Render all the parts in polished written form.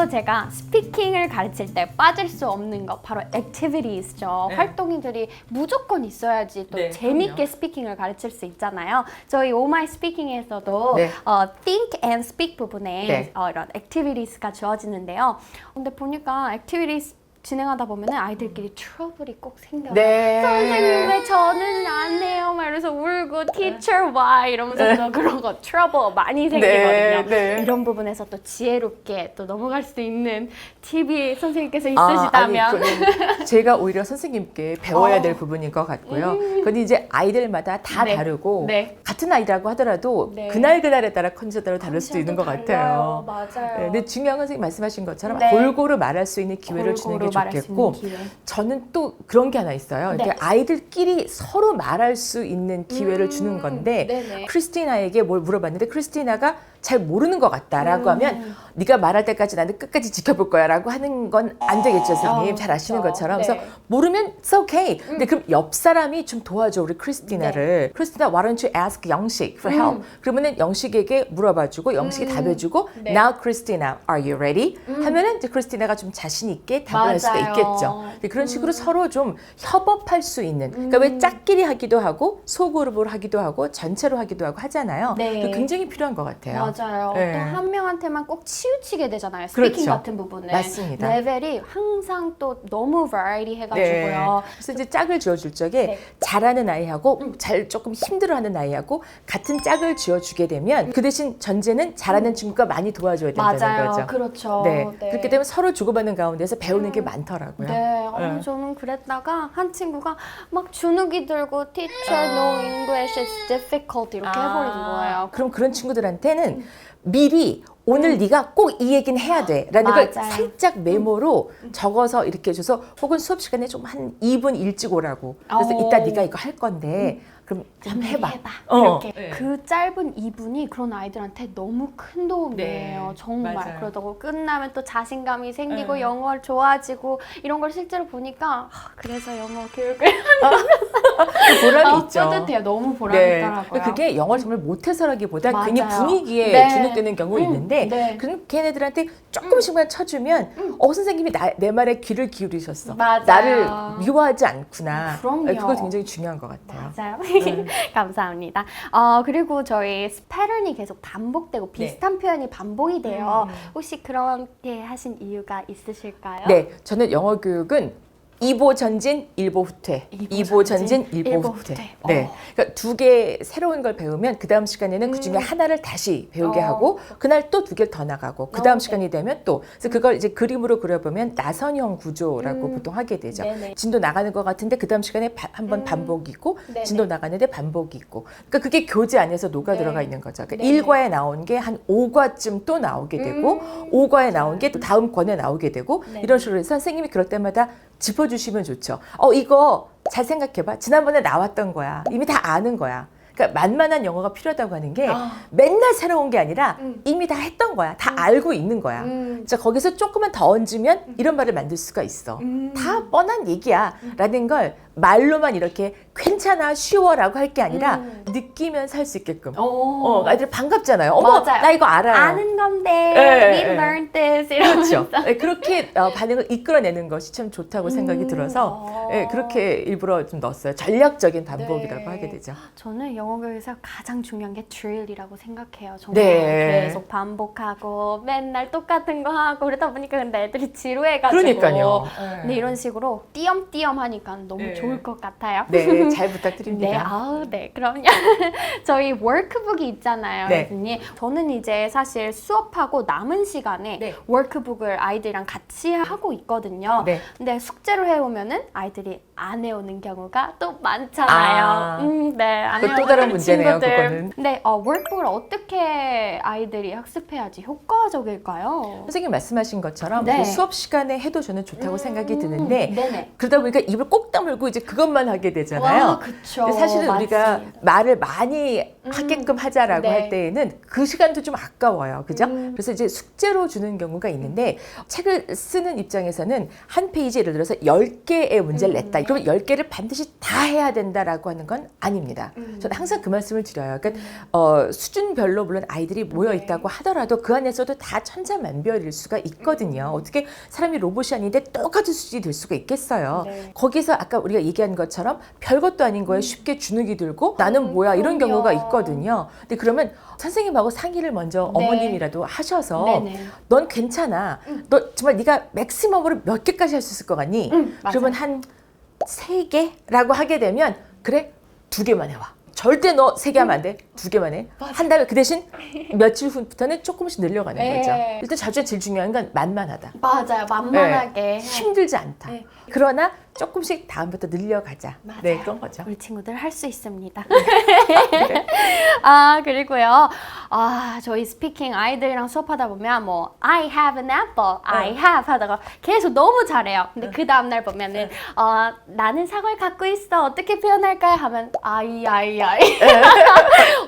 또 제가 스피킹을 가르칠 때 빠질 수 없는 거 바로 activities죠. 네. 활동들이 무조건 있어야지 또 네, 재밌게 그럼요. 스피킹을 가르칠 수 있잖아요. 저희 오마이 스피킹에서도 네. think and speak 부분에 네. 이런 activities가 주어지는데요. 근데 보니까 activities 진행하다 보면은 아이들끼리 트러블이 꼭 생겨요. 네. 선생님 왜 저는 안 해요? 막 이러면서 울고 teacher why 이러면서 또 그런 거 trouble 많이 생기거든요. 네. 이런 부분에서 또 지혜롭게 또 넘어갈 수 있는 팁이 선생님께서 있으시다면 아니, 그건 제가 오히려 선생님께 배워야 될 부분인 것 같고요. 그건 이제 아이들마다 다 네. 다르고 네. 같은 아이라고 하더라도 네. 그날에 따라 컨디션에 따라 다를 수도 있는 것 달라요. 같아요. 맞아요. 네, 근데 중요한 건 선생님 말씀하신 것처럼 네. 골고루 말할 수 있는 기회를 주는 게 골고루 말할 수 좋겠고 있는 기회. 저는 또 그런 게 하나 있어요. 네. 이렇게 아이들끼리 서로 말할 수 있는 기회를 주는 건데 네네. 크리스티나에게 뭘 물어봤는데 크리스티나가 잘 모르는 것 같다라고 하면 네가 말할 때까지 나는 끝까지 지켜볼 거야 라고 하는 건 안 되겠죠, 선생님. 잘 아시는 그렇죠. 것처럼. 네. 그래서 모르면 it's okay. 근데 그럼 옆 사람이 좀 도와줘, 우리 크리스티나를. 크리스티나, why don't you ask 영식 for help? 그러면은 영식에게 물어봐주고 영식이 답해주고 네. now Christina, are you ready? 하면은 이제 크리스티나가 좀 자신 있게 답을 할 수가 맞아요. 있겠죠. 근데 그런 식으로 서로 좀 협업할 수 있는. 그러니까 왜 짝끼리 하기도 하고 소그룹으로 하기도 하고 전체로 하기도 하고 하잖아요. 네. 그게 굉장히 필요한 것 같아요. 맞아요. 네. 또 한 명한테만 꼭 치우치게 되잖아요. 스피킹 그렇죠. 같은 부분은. 맞습니다. 레벨이 항상 또 너무 variety 네. 해가지고요. 그래서 이제 짝을 지어줄 적에 네. 잘하는 아이하고 잘 조금 힘들어하는 아이하고 같은 짝을 지어주게 되면 그 대신 전제는 잘하는 친구가 많이 도와줘야 된다는 맞아요. 거죠. 그렇죠. 네. 그렇게 되면 서로 주고받는 가운데서 배우는 게 많더라고요. 네, 네. 저는 그랬다가 한 친구가 막 주눅이 들고 teacher no English it's difficult 이렇게 해버린 거예요. 그럼 그런 친구들한테는 미리 오늘 네가 꼭 이 얘기는 해야 돼 라는 걸 맞아요. 살짝 메모로 적어서 이렇게 줘서 혹은 수업 시간에 좀 한 2분 일찍 오라고 그래서 오. 이따 네가 이거 할 건데 그럼 한번 해봐. 이렇게 네. 그 짧은 2분이 그런 아이들한테 너무 큰 도움이에요. 네, 정말. 맞아요. 그러다가 끝나면 또 자신감이 생기고 네. 영어를 좋아지고 이런 걸 실제로 보니까 그래서 영어 교육을 그 보람이 있죠. 뿌듯해요. 너무 보람이 네. 있더라고요. 그게 영어를 정말 못해서라기보다 맞아요. 괜히 분위기에 네. 주눅드는 경우 있는데 네. 그럼 걔네들한테 조금씩만 쳐주면 선생님이 내 말에 귀를 기울이셨어. 맞아요. 나를 미워하지 않구나. 그럼요. 네, 그거 굉장히 중요한 것 같아요. 맞아요. 감사합니다. 그리고 저희 패턴이 계속 반복되고 비슷한 표현이 반복이 돼요. 혹시 그렇게 하신 이유가 있으실까요? 네, 저는 영어 교육은 2보 전진, 1보 후퇴. 2보 전진, 1보 후퇴. 네. 그러니까 두 개 새로운 걸 배우면 그 다음 시간에는 그 중에 하나를 다시 배우게 하고 그날 또 두 개를 더 나가고 그 다음 시간이 되면 또 그래서 그걸 이제 그림으로 그려보면 나선형 구조라고 보통 하게 되죠. 네네. 진도 나가는 것 같은데 그 다음 시간에 한번 반복이고 네네. 진도 나가는데 반복이 있고 그러니까 그게 교재 안에서 녹아 네. 들어가 있는 거죠. 그러니까 네네. 1과에 나온 게 한 5과쯤 또 나오게 되고 5과에 나온 게 또 다음 권에 나오게 되고 네. 이런 식으로 해서 선생님이 그럴 때마다 짚어주시면 좋죠. 이거 잘 생각해봐. 지난번에 나왔던 거야. 이미 다 아는 거야. 그러니까 만만한 영어가 필요하다고 하는 게 맨날 새로운 게 아니라 이미 다 했던 거야. 다 알고 있는 거야. 자, 거기서 조금만 더 얹으면 이런 말을 만들 수가 있어. 다 뻔한 얘기야. 라는 걸 말로만 이렇게 괜찮아, 쉬워라고 할 게 아니라 느끼면서 할 수 있게끔. 아이들 반갑잖아요. 어머, 맞아요. 나 이거 알아요. 아는 건데 네, we 네. learned this 이러면서 그렇죠. 네, 그렇게 반응을 이끌어내는 것이 참 좋다고 생각이 들어서 그렇게 일부러 좀 넣었어요. 전략적인 반복이라고 네. 하게 되죠. 저는 영어 교육에서 가장 중요한 게 drill이라고 생각해요. 정말 네. 계속 반복하고 맨날 똑같은 거 하고 그러다 보니까 근데 애들이 지루해가지고 그러니까요. 근데 이런 식으로 띄엄띄엄 하니까 너무 네. 좋을 것 같아요. 네, 잘 네, 부탁드립니다. 네, 그럼요. 저희 워크북이 있잖아요, 네. 교수님. 저는 이제 사실 수업하고 남은 시간에 네. 워크북을 아이들이랑 같이 하고 있거든요. 네. 근데 숙제로 해오면은 아이들이 안 해오는 경우가 또 많잖아요. 네, 안 그거 또 해오는 다른 문제네요, 친구들. 그거는. 근데 워크북을 어떻게 아이들이 학습해야지 효과적일까요? 선생님 말씀하신 것처럼 네. 그 수업 시간에 해도 저는 좋다고 생각이 드는데 네네. 그러다 보니까 입을 꼭 다물고 이제 그것만 하게 되잖아요. 와, 그쵸. 근데 사실은 우리가 맞습니다. 말을 많이 하게끔 하자라고 네. 할 때에는 그 시간도 좀 아까워요. 그죠? 그래서 이제 숙제로 주는 경우가 있는데 책을 쓰는 입장에서는 한 페이지 예를 들어서 10개의 문제를 냈다. 그러면 10개를 반드시 다 해야 된다라고 하는 건 아닙니다. 저는 항상 그 말씀을 드려요. 그러니까 수준별로 물론 아이들이 모여 있다고 하더라도 그 안에서도 다 천차만별일 수가 있거든요. 어떻게 사람이 로봇이 아닌데 똑같은 수준이 될 수가 있겠어요. 네. 거기서 아까 우리가 얘기한 것처럼 별것도 아닌 거에 쉽게 주눅이 들고 나는 뭐야 이런 그럼요. 경우가 있거든요. 근데 그러면 선생님하고 상의를 먼저 네. 어머님이라도 하셔서 네네. 넌 괜찮아. 너 정말 네가 맥시멈으로 몇 개까지 할 수 있을 것 같니? 그러면 한 3개라고 하게 되면 그래 2개만 해와. 절대 너 3개 하면 안 돼. 2개만 해. 한 다음에 그 대신 며칠 후부터는 조금씩 늘려가는 네. 거죠. 일단 자주에 제일 중요한 건 만만하다. 맞아요. 만만하게. 힘들지 않다. 네. 그러나 조금씩 다음부터 늘려가자. 맞아요. 네, 그런 거죠. 우리 친구들 할 수 있습니다. 아, 그리고요. 아, 저희 스피킹 아이들이랑 수업하다 보면 뭐 I have an apple, I have 하다가 계속 너무 잘해요. 근데 그 다음 날 보면은 나는 사과를 갖고 있어. 어떻게 표현할까요? 하면 I.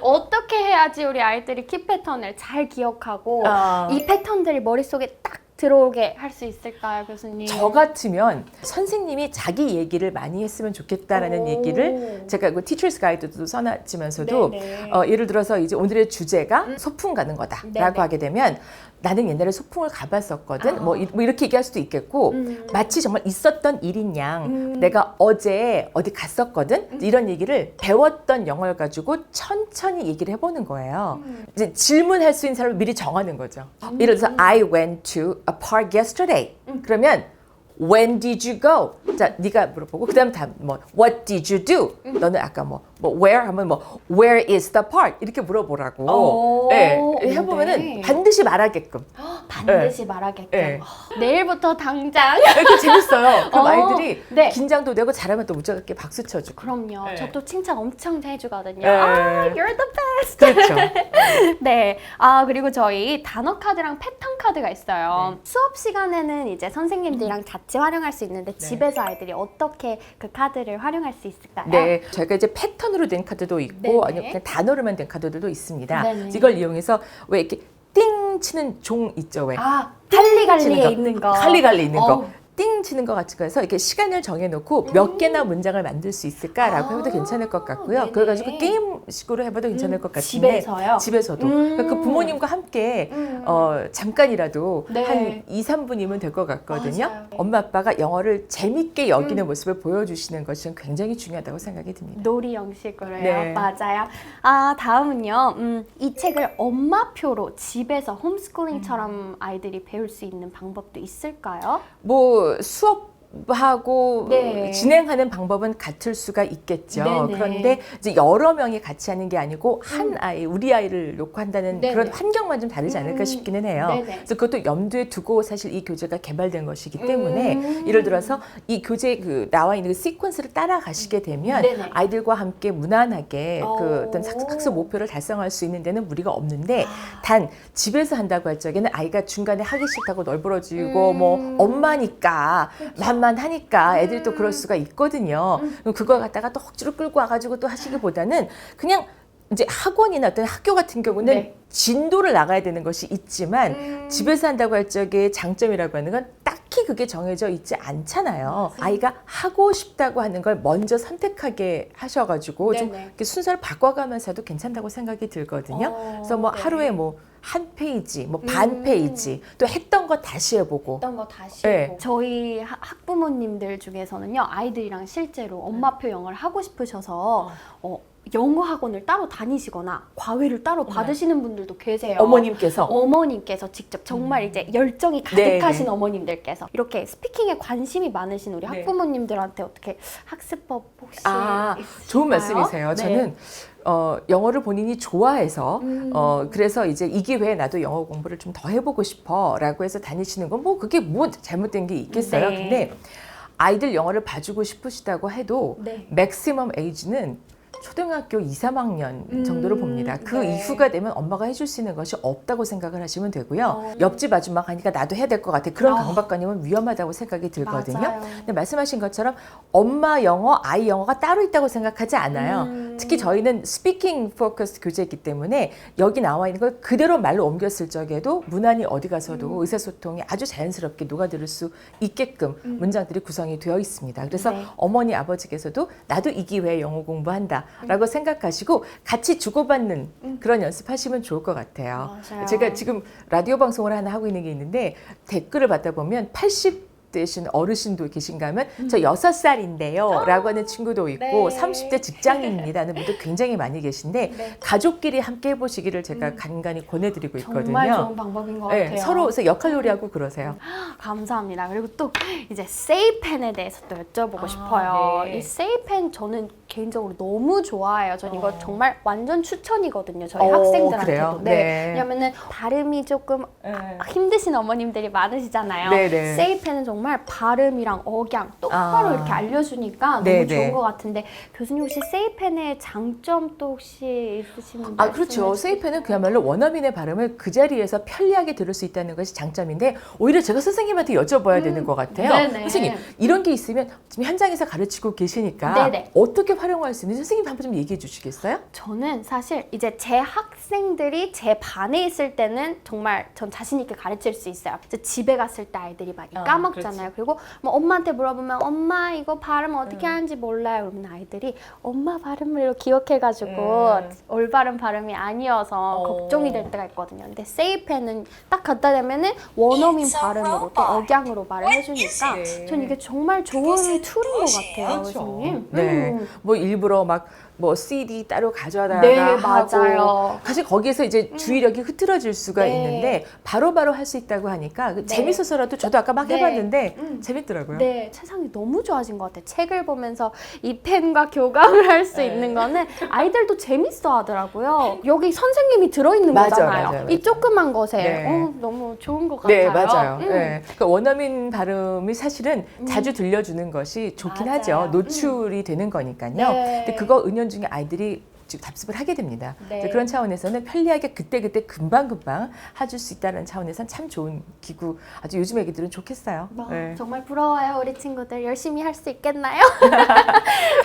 어떻게 해야지 우리 아이들이 키 패턴을 잘 기억하고 이 패턴들이 머릿속에 딱 들어오게 할 수 있을까요, 교수님? 저 같으면 선생님이 자기 얘기를 많이 했으면 좋겠다라는 얘기를 제가 그 티처스 가이드도 써놨지만서도 네네. 예를 들어서 이제 오늘의 주제가 소풍 가는 거다라고 네네. 하게 되면 나는 옛날에 소풍을 가봤었거든. 뭐 이렇게 얘기할 수도 있겠고 마치 정말 있었던 일인 양 내가 어제 어디 갔었거든. 이런 얘기를 배웠던 영어를 가지고 천천히 얘기를 해보는 거예요. 이제 질문할 수 있는 사람을 미리 정하는 거죠. 예를 들어서 I went to a park yesterday. 그러면 When did you go? 자, 네가 물어보고 그다음 다 뭐 What did you do? 너는 아까 뭐 where 하면 뭐 Where is the park? 이렇게 물어보라고. 오, 네, 해보면은 네. 반드시 말하게끔. 반드시 말하게끔. 네. 내일부터 당장. 이렇게 재밌어요. 그럼 아이들이 네. 긴장도 되고 잘하면 또 무지하게 박수 쳐주고. 그럼요. 네. 저도 칭찬 엄청 해주거든요. 네. 아, you're the best. 그렇죠. 네. 아, 그리고 저희 단어 카드랑 패턴 카드가 있어요. 수업 시간에는 이제 선생님들이랑 같이 활용할 수 있는데 집에서 아이들이 어떻게 그 카드를 활용할 수 있을까요? 네, 저희가 이제 패턴으로 된 카드도 있고 네네. 아니면 그냥 단어로만 된 카드들도 있습니다. 네네. 이걸 이용해서 왜 이렇게 띵 치는 종 있죠, 왜? 아, 치는 갈리갈리에 거. 있는 거. 갈리갈리 있는 어. 거. 띵 치는 것 같이 해서 이렇게 시간을 정해놓고 몇 개나 문장을 만들 수 있을까라고 해도 괜찮을 것 같고요. 네네. 그래가지고 게임식으로 해봐도 괜찮을 것 같은데 집에서요? 집에서도 그러니까 그 부모님과 함께 잠깐이라도 네. 한 2, 3분이면 될 것 같거든요. 맞아요. 네. 엄마 아빠가 영어를 재밌게 여기는 모습을 보여주시는 것이 굉장히 중요하다고 생각이 듭니다. 놀이 형식으로요. 네. 맞아요. 아, 다음은요. 이 책을 엄마표로 집에서 홈스쿨링처럼 아이들이 배울 수 있는 방법도 있을까요? 뭐 수업하고 네. 진행하는 방법은 같을 수가 있겠죠. 네네. 그런데 이제 여러 명이 같이 하는 게 아니고 한 아이, 우리 아이를 놓고 한다는 네네. 그런 환경만 좀 다르지 않을까 싶기는 해요. 네네. 그래서 그것도 염두에 두고 사실 이 교재가 개발된 것이기 때문에 예를 들어서 이 교재 그 나와 있는 그 시퀀스를 따라가시게 되면 네네. 아이들과 함께 무난하게 오. 그 어떤 학습 목표를 달성할 수 있는 데는 무리가 없는데 단 집에서 한다고 할 적에는 아이가 중간에 하기 싫다고 널브러지고 뭐 엄마니까 만만하니까 애들이 또 그럴 수가 있거든요. 그럼 그걸 갖다가 또 억지로 끌고 와가지고 또 하시기보다는 그냥 이제 학원이나 어떤 학교 같은 경우는 네. 진도를 나가야 되는 것이 있지만 집에서 한다고 할 적의 장점이라고 하는 건 딱히 그게 정해져 있지 않잖아요. 아이가 하고 싶다고 하는 걸 먼저 선택하게 하셔가지고 좀 네네. 이렇게 순서를 바꿔가면서도 괜찮다고 생각이 들거든요. 그래서 뭐 네. 하루에 뭐 한 페이지, 뭐 반 페이지, 또 했던 거 다시 해보고. 했던 거 다시 네. 해보고. 저희 학부모님들 중에서는요. 아이들이랑 실제로 엄마표 영어를 하고 싶으셔서 영어 학원을 따로 다니시거나 과외를 따로 받으시는 분들도 계세요. 어머님께서 직접 정말 이제 열정이 가득하신 네. 어머님들께서 이렇게 스피킹에 관심이 많으신 우리 네. 학부모님들한테 어떻게 학습법 혹시 있으실까요? 좋은 말씀이세요. 네. 저는 영어를 본인이 좋아해서 그래서 이제 이 기회에 나도 영어 공부를 좀 더 해보고 싶어라고 해서 다니시는 건 뭐 그게 뭐 잘못된 게 있겠어요. 네. 근데 아이들 영어를 봐주고 싶으시다고 해도 네. 맥시멈 에이지는 초등학교 2, 3학년 정도로 봅니다. 그 네. 이후가 되면 엄마가 해줄 수 있는 것이 없다고 생각을 하시면 되고요. 옆집 아줌마가 하니까 나도 해야 될 것 같아. 그런 강박관념은 위험하다고 생각이 들거든요. 맞아요. 근데 말씀하신 것처럼 엄마 영어, 아이 영어가 따로 있다고 생각하지 않아요. 특히 저희는 스피킹 포커스 교재이기 때문에 여기 나와 있는 걸 그대로 말로 옮겼을 적에도 무난히 어디 가서도 의사소통이 아주 자연스럽게 녹아들을 수 있게끔 문장들이 구성이 되어 있습니다. 그래서 네. 어머니, 아버지께서도 나도 이 기회에 영어 공부한다 라고 생각하시고 같이 주고받는 그런 연습하시면 좋을 것 같아요. 맞아요. 제가 지금 라디오 방송을 하나 하고 있는 게 있는데 댓글을 받다 보면 80 되신 어르신도 계신가 하면 저 6살인데요 라고 하는 친구도 있고 네. 30대 직장인입니다 하는 분도 굉장히 많이 계신데 네. 가족끼리 함께 해보시기를 제가 간간히 권해드리고 있거든요. 정말 좋은 방법인 것 네, 같아요. 서로 그래서 역할놀이하고 그러세요. 감사합니다. 그리고 또 이제 세이펜에 대해서 또 여쭤보고 싶어요. 네. 이 세이펜 저는 개인적으로 너무 좋아해요. 전 이거 정말 완전 추천이거든요. 저희 그래요? 학생들한테도. 네. 왜냐면은 발음이 조금 힘드신 어머님들이 많으시잖아요. 네네. 세이펜은 정말 발음이랑 억양 똑바로 이렇게 알려주니까 너무 네네. 좋은 것 같은데 교수님 혹시 세이펜의 장점 또 혹시 있으시면 아, 그렇죠. 세이펜은 그야말로 원어민의 발음을 그 자리에서 편리하게 들을 수 있다는 것이 장점인데 오히려 제가 선생님한테 여쭤봐야 되는 것 같아요. 네네. 선생님, 이런 게 있으면 지금 현장에서 가르치고 계시니까 네네. 어떻게 활용할 수 있는지 선생님 한번 좀 얘기해 주시겠어요? 저는 사실 이제 제 학생들이 제 반에 있을 때는 정말 전 자신 있게 가르칠 수 있어요. 이제 집에 갔을 때 아이들이 많이 까먹잖아요. 그리고 뭐 엄마한테 물어보면 엄마 이거 발음 어떻게 하는지 몰라요. 그러면 아이들이 엄마 발음을 기억해가지고 올바른 발음이 아니어서 걱정이 될 때가 있거든요. 근데 세이펜은 딱 갖다 대면은 원어민 발음으로 또 억양으로 말을 해주니까 네. 전 이게 정말 좋은 툴인 것 같아요, 교수님. 네. 뭐 일부러 막 뭐 CD 따로 가져다가 네, 하고 맞아요. 사실 거기에서 이제 주의력이 흐트러질 수가 네. 있는데 바로바로 할 수 있다고 하니까 재밌어서라도 저도 아까 막 네. 해봤는데 재밌더라고요. 네, 세상이 너무 좋아진 것 같아요. 책을 보면서 이 펜과 교감을 할 수 있는 거는 아이들도 재밌어 하더라고요. 여기 선생님이 들어있는 맞아, 거잖아요. 맞아, 맞아. 이 조그만 것에 네. 너무 좋은 것 같아요. 네, 맞아요. 네. 그러니까 원어민 발음이 사실은 자주 들려주는 것이 좋긴 맞아요. 하죠. 노출이 되는 거니까요. 네. 근데 그거 은연중에 아이들이 지금 답습을 하게 됩니다. 네. 그런 차원에서는 편리하게 그때그때 금방금방 해줄 수 있다는 차원에서는 참 좋은 기구. 아주 요즘 애기들은 좋겠어요. 네. 정말 부러워요. 우리 친구들 열심히 할 수 있겠나요?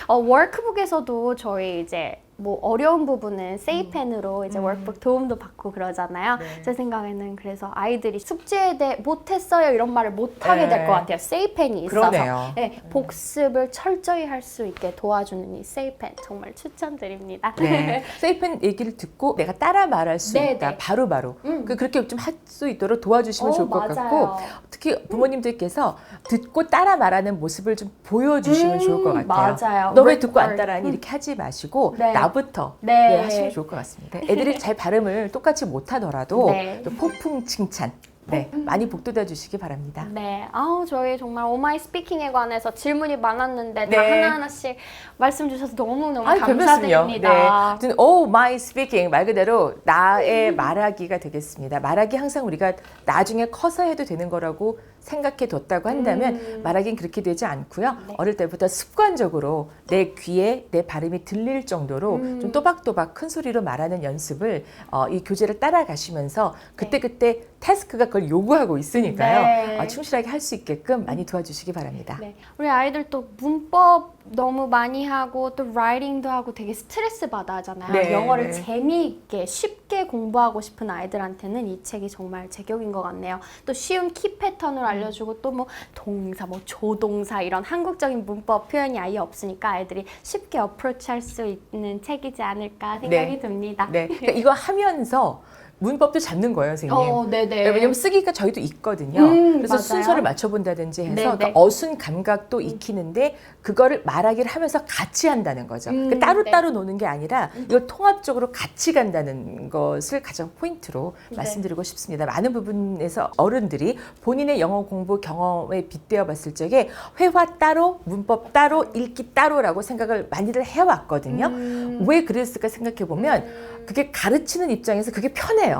워크북에서도 저희 이제 뭐 어려운 부분은 세이펜으로 이제 워크북 도움도 받고 그러잖아요. 네. 제 생각에는 그래서 아이들이 숙제에 대해 못했어요 이런 말을 못하게 될 것 같아요. 세이펜이 있어서. 그러네요. 네, 복습을 철저히 할 수 있게 도와주는 이 세이펜 정말 추천드립니다. 네. 세이펜 얘기를 듣고 내가 따라 말할 수 네, 있다. 네. 바로바로. 그렇게 좀 할 수 있도록 도와주시면 좋을 것 맞아요. 같고 특히 부모님들께서 듣고 따라 말하는 모습을 좀 보여주시면 좋을 것 같아요. 맞아요. 너 왜 듣고 안 따라하니? 이렇게 하지 마시고 네. 나부터 네. 하시면 좋을 것 같습니다. 애들이 잘 발음을 똑같이 못하더라도 네. 또 폭풍 칭찬 많이 복돋아 주시기 바랍니다. 네, 저희 정말 오마이 스피킹에 관해서 질문이 많았는데 다 네. 하나하나씩 말씀 주셔서 너무너무 아이, 별 말씀이요. 감사드립니다. 네. Oh my speaking 말 그대로 나의 말하기가 되겠습니다. 말하기 항상 우리가 나중에 커서 해도 되는 거라고 생각해 뒀다고 한다면 말하기는 그렇게 되지 않고요. 네. 어릴 때부터 습관적으로 내 귀에 내 발음이 들릴 정도로 좀 또박또박 큰 소리로 말하는 연습을 이 교재를 따라가시면서 그때그때 태스크가 그걸 요구하고 있으니까요. 네. 충실하게 할 수 있게끔 많이 도와주시기 바랍니다. 네, 우리 아이들 또 문법 너무 많이 하고 또 라이팅도 하고 되게 스트레스 받아 하잖아요. 네, 영어를 네. 재미있게 쉽게 공부하고 싶은 아이들한테는 이 책이 정말 제격인 것 같네요. 또 쉬운 키 패턴을 알려주고 또 뭐 동사, 뭐 조동사 이런 한국적인 문법 표현이 아예 없으니까 아이들이 쉽게 어프로치할 수 있는 책이지 않을까 생각이 네. 듭니다. 네, 그러니까 이거 하면서 문법도 잡는 거예요, 선생님. 네네. 왜냐면 쓰기가 저희도 있거든요. 그래서 맞아요. 순서를 맞춰본다든지 해서 네네. 그러니까 어순 감각도 익히는데 그거를 말하기를 하면서 같이 한다는 거죠. 그러니까 따로따로 노는 게 아니라 이걸 통합적으로 같이 간다는 것을 가장 포인트로 말씀드리고 싶습니다. 많은 부분에서 어른들이 본인의 영어 공부 경험에 빗대어 봤을 적에 회화 따로, 문법 따로, 읽기 따로라고 생각을 많이들 해왔거든요. 왜 그랬을까 생각해 보면 그게 가르치는 입장에서 그게 편해요.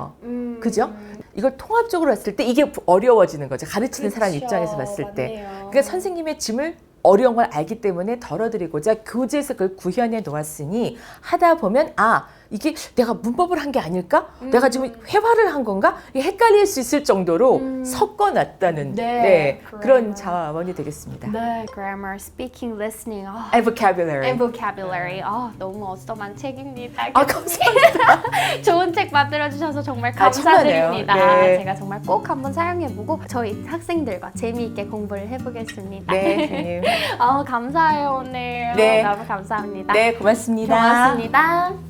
그죠? 이걸 통합적으로 했을 때 이게 어려워지는 거죠. 가르치는 사람 그렇죠. 입장에서 봤을 때. 맞네요. 그러니까 선생님의 짐을 어려운 걸 알기 때문에 덜어드리고자 교재에서 그걸 구현해 놓았으니 하다 보면 이게 내가 문법을 한 게 아닐까? 내가 지금 회화를 한 건가? 이게 헷갈릴 수 있을 정도로 섞어놨다는 그런 자원이 되겠습니다. 네, grammar, speaking, listening, And vocabulary. and vocabulary. 너무 어썸한 책입니다. 감사합니다. 좋은 책 만들어주셔서 정말 정말요. 감사드립니다. 네. 제가 정말 꼭 한번 사용해보고 저희 학생들과 재미있게 공부를 해보겠습니다. 네, 선생님. 감사해요 오늘. 네. 너무 감사합니다. 네, 고맙습니다. 고맙습니다.